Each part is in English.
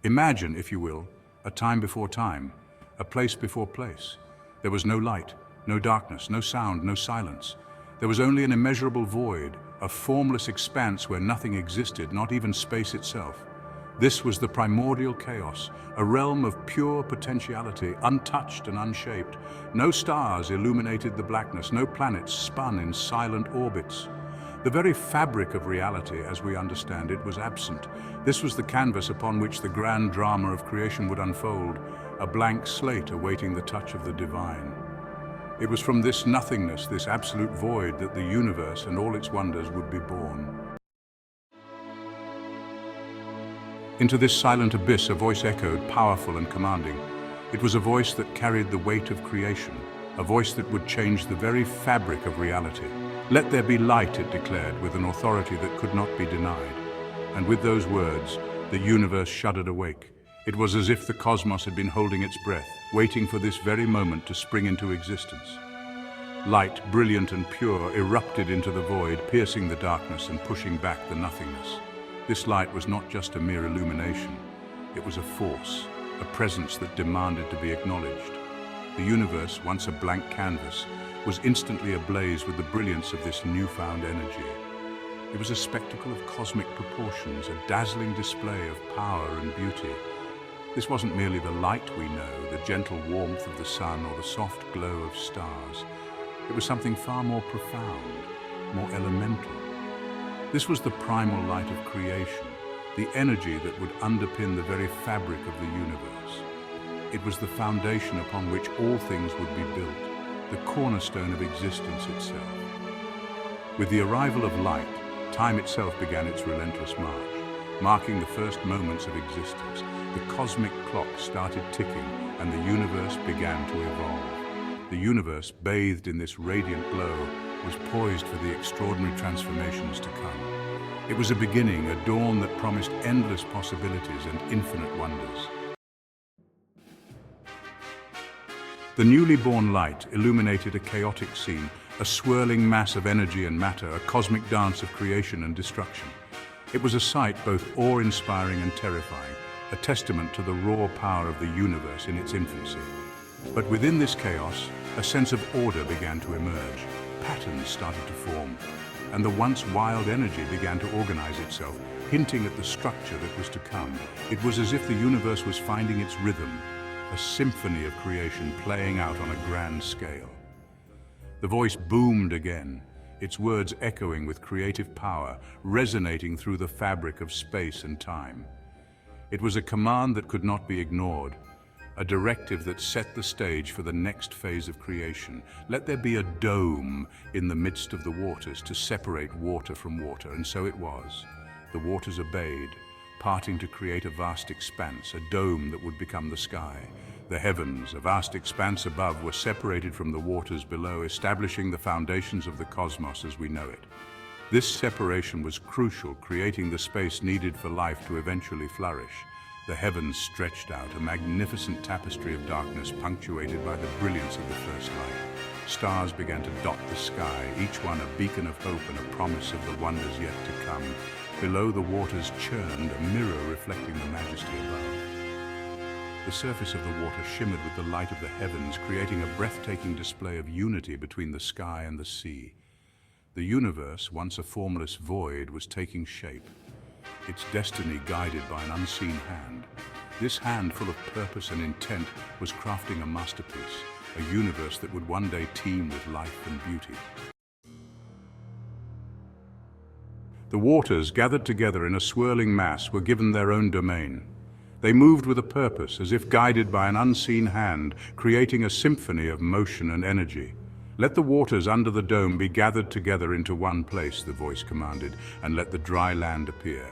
Imagine, if you will, a time before time, a place before place. There was no light, no darkness, no sound, no silence. There was only an immeasurable void, a formless expanse where nothing existed, not even space itself. This was the primordial chaos, a realm of pure potentiality, untouched and unshaped. No stars illuminated the blackness, no planets spun in silent orbits. The very fabric of reality, as we understand it, was absent. This was the canvas upon which the grand drama of creation would unfold, a blank slate awaiting the touch of the divine. It was from this nothingness, this absolute void, that the universe and all its wonders would be born. Into this silent abyss, a voice echoed, powerful and commanding. It was a voice that carried the weight of creation, a voice that would change the very fabric of reality. "Let there be light," it declared, with an authority that could not be denied. And with those words, the universe shuddered awake. It was as if the cosmos had been holding its breath, waiting for this very moment to spring into existence. Light, brilliant and pure, erupted into the void, piercing the darkness and pushing back the nothingness. This light was not just a mere illumination. It was a force, a presence that demanded to be acknowledged. The universe, once a blank canvas, was instantly ablaze with the brilliance of this newfound energy. It was a spectacle of cosmic proportions, a dazzling display of power and beauty. This wasn't merely the light we know, the gentle warmth of the sun or the soft glow of stars. It was something far more profound, more elemental. This was the primal light of creation, the energy that would underpin the very fabric of the universe. It was the foundation upon which all things would be built, the cornerstone of existence itself. With the arrival of light, time itself began its relentless march, marking the first moments of existence. The cosmic clock started ticking, and the universe began to evolve. The universe, bathed in this radiant glow, was poised for the extraordinary transformations to come. It was a beginning, a dawn that promised endless possibilities and infinite wonders. The newly born light illuminated a chaotic scene, a swirling mass of energy and matter, a cosmic dance of creation and destruction. It was a sight both awe-inspiring and terrifying, a testament to the raw power of the universe in its infancy. But within this chaos, a sense of order began to emerge. Patterns started to form, and the once wild energy began to organize itself, hinting at the structure that was to come. It was as if the universe was finding its rhythm, a symphony of creation playing out on a grand scale. The voice boomed again, its words echoing with creative power, resonating through the fabric of space and time. It was a command that could not be ignored, a directive that set the stage for the next phase of creation. Let there be a dome in the midst of the waters to separate water from water, and so it was. The waters obeyed, parting to create a vast expanse, a dome that would become the sky. The heavens, a vast expanse above, were separated from the waters below, establishing the foundations of the cosmos as we know it. This separation was crucial, creating the space needed for life to eventually flourish. The heavens stretched out, a magnificent tapestry of darkness punctuated by the brilliance of the first light. Stars began to dot the sky, each one a beacon of hope and a promise of the wonders yet to come. Below, the waters churned, a mirror reflecting the majesty above. The surface of the water shimmered with the light of the heavens, creating a breathtaking display of unity between the sky and the sea. The universe, once a formless void, was taking shape, its destiny guided by an unseen hand. This hand, full of purpose and intent, was crafting a masterpiece, a universe that would one day teem with life and beauty. The waters, gathered together in a swirling mass, were given their own domain. They moved with a purpose, as if guided by an unseen hand, creating a symphony of motion and energy. "Let the waters under the dome be gathered together into one place," the voice commanded, "and let the dry land appear."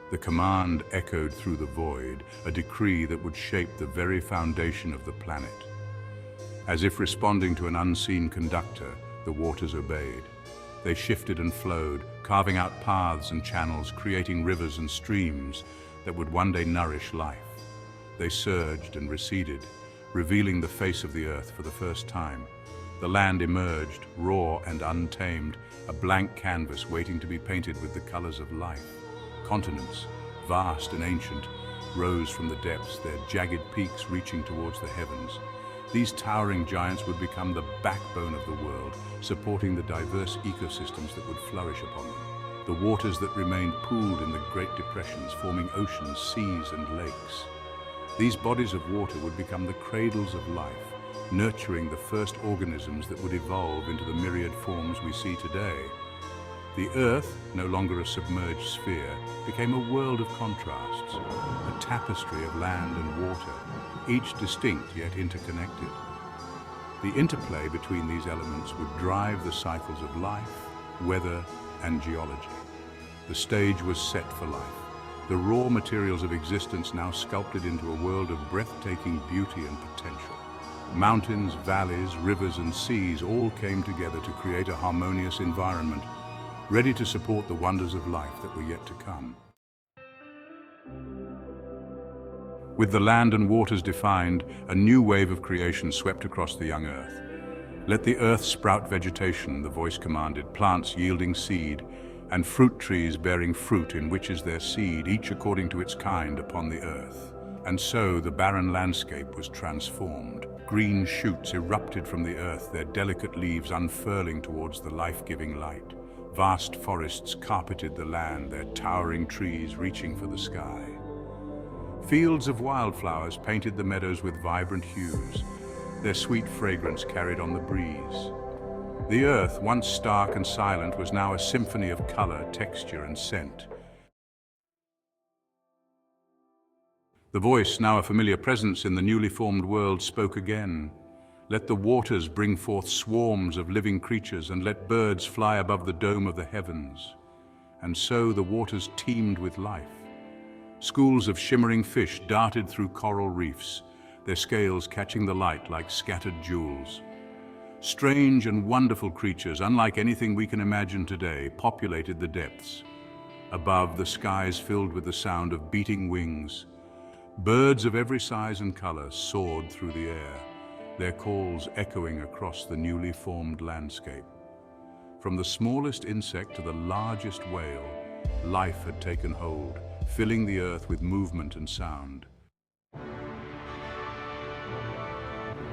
The command echoed through the void, a decree that would shape the very foundation of the planet. As if responding to an unseen conductor, the waters obeyed. They shifted and flowed, carving out paths and channels, creating rivers and streams that would one day nourish life. They surged and receded, revealing the face of the earth for the first time. The land emerged, raw and untamed, a blank canvas waiting to be painted with the colors of life. Continents, vast and ancient, rose from the depths, their jagged peaks reaching towards the heavens. These towering giants would become the backbone of the world, supporting the diverse ecosystems that would flourish upon them. The waters that remained pooled in the Great Depressions, forming oceans, seas, and lakes. These bodies of water would become the cradles of life, nurturing the first organisms that would evolve into the myriad forms we see today. The Earth, no longer a submerged sphere, became a world of contrasts, a tapestry of land and water, each distinct yet interconnected. The interplay between these elements would drive the cycles of life, weather, and geology. The stage was set for life, the raw materials of existence now sculpted into a world of breathtaking beauty and potential. Mountains, valleys, rivers, and seas all came together to create a harmonious environment, ready to support the wonders of life that were yet to come. With the land and waters defined, a new wave of creation swept across the young earth. Let the earth sprout vegetation, the voice commanded, plants yielding seed, and fruit trees bearing fruit in which is their seed, each according to its kind upon the earth. And so the barren landscape was transformed. Green shoots erupted from the earth, their delicate leaves unfurling towards the life-giving light. Vast forests carpeted the land, their towering trees reaching for the sky. Fields of wildflowers painted the meadows with vibrant hues, their sweet fragrance carried on the breeze. The earth, once stark and silent, was now a symphony of color, texture, and scent. The voice, now a familiar presence in the newly formed world, spoke again. Let the waters bring forth swarms of living creatures, and let birds fly above the dome of the heavens. And so the waters teemed with life. Schools of shimmering fish darted through coral reefs, their scales catching the light like scattered jewels. Strange and wonderful creatures, unlike anything we can imagine today, populated the depths. Above, the skies filled with the sound of beating wings. Birds of every size and color soared through the air, their calls echoing across the newly formed landscape. From the smallest insect to the largest whale, life had taken hold, filling the earth with movement and sound.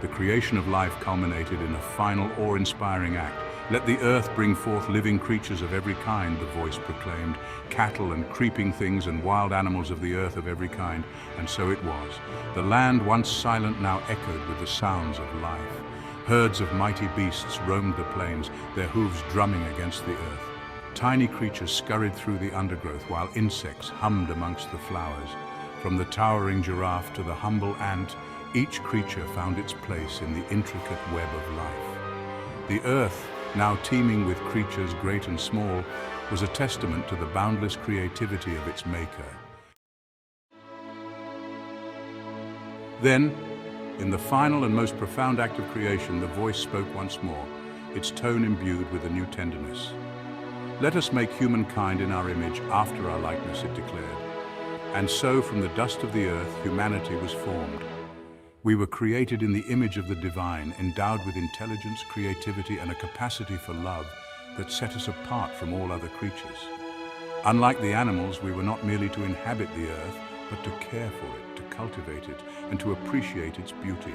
The creation of life culminated in a final awe-inspiring act. Let the earth bring forth living creatures of every kind, the voice proclaimed, cattle and creeping things and wild animals of the earth of every kind. And so it was. The land, once silent, now echoed with the sounds of life. Herds of mighty beasts roamed the plains, their hooves drumming against the earth. Tiny creatures scurried through the undergrowth, while insects hummed amongst the flowers. From the towering giraffe to the humble ant, each creature found its place in the intricate web of life. The earth, now teeming with creatures great and small, was a testament to the boundless creativity of its maker. Then, in the final and most profound act of creation, the voice spoke once more, its tone imbued with a new tenderness. Let us make humankind in our image after our likeness, it declared. And so, from the dust of the earth, humanity was formed. We were created in the image of the divine, endowed with intelligence, creativity, and a capacity for love that set us apart from all other creatures. Unlike the animals, we were not merely to inhabit the earth, but to care for it, to cultivate it, and to appreciate its beauty.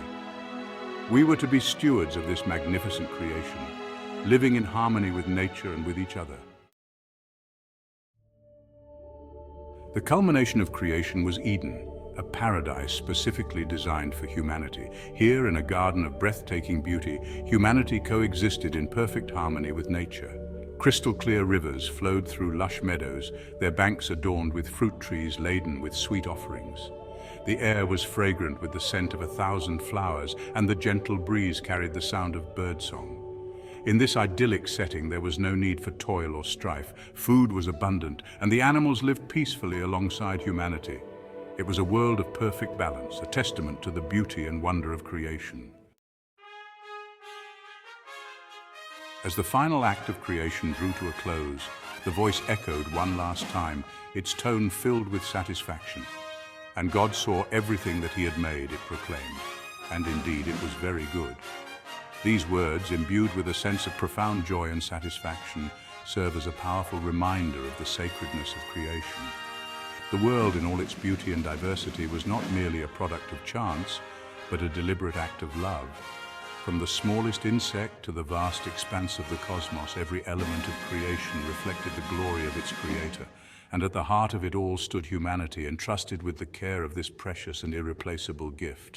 We were to be stewards of this magnificent creation, living in harmony with nature and with each other. The culmination of creation was Eden, a paradise specifically designed for humanity. Here, in a garden of breathtaking beauty, humanity coexisted in perfect harmony with nature. Crystal-clear rivers flowed through lush meadows, their banks adorned with fruit trees laden with sweet offerings. The air was fragrant with the scent of 1,000 flowers, and the gentle breeze carried the sound of birdsong. In this idyllic setting, there was no need for toil or strife. Food was abundant, and the animals lived peacefully alongside humanity. It was a world of perfect balance, a testament to the beauty and wonder of creation. As the final act of creation drew to a close, the voice echoed one last time, its tone filled with satisfaction. And God saw everything that he had made, it proclaimed, and indeed it was very good. These words, imbued with a sense of profound joy and satisfaction, serve as a powerful reminder of the sacredness of creation. The world in all its beauty and diversity was not merely a product of chance, but a deliberate act of love. From the smallest insect to the vast expanse of the cosmos, every element of creation reflected the glory of its creator, and at the heart of it all stood humanity, entrusted with the care of this precious and irreplaceable gift.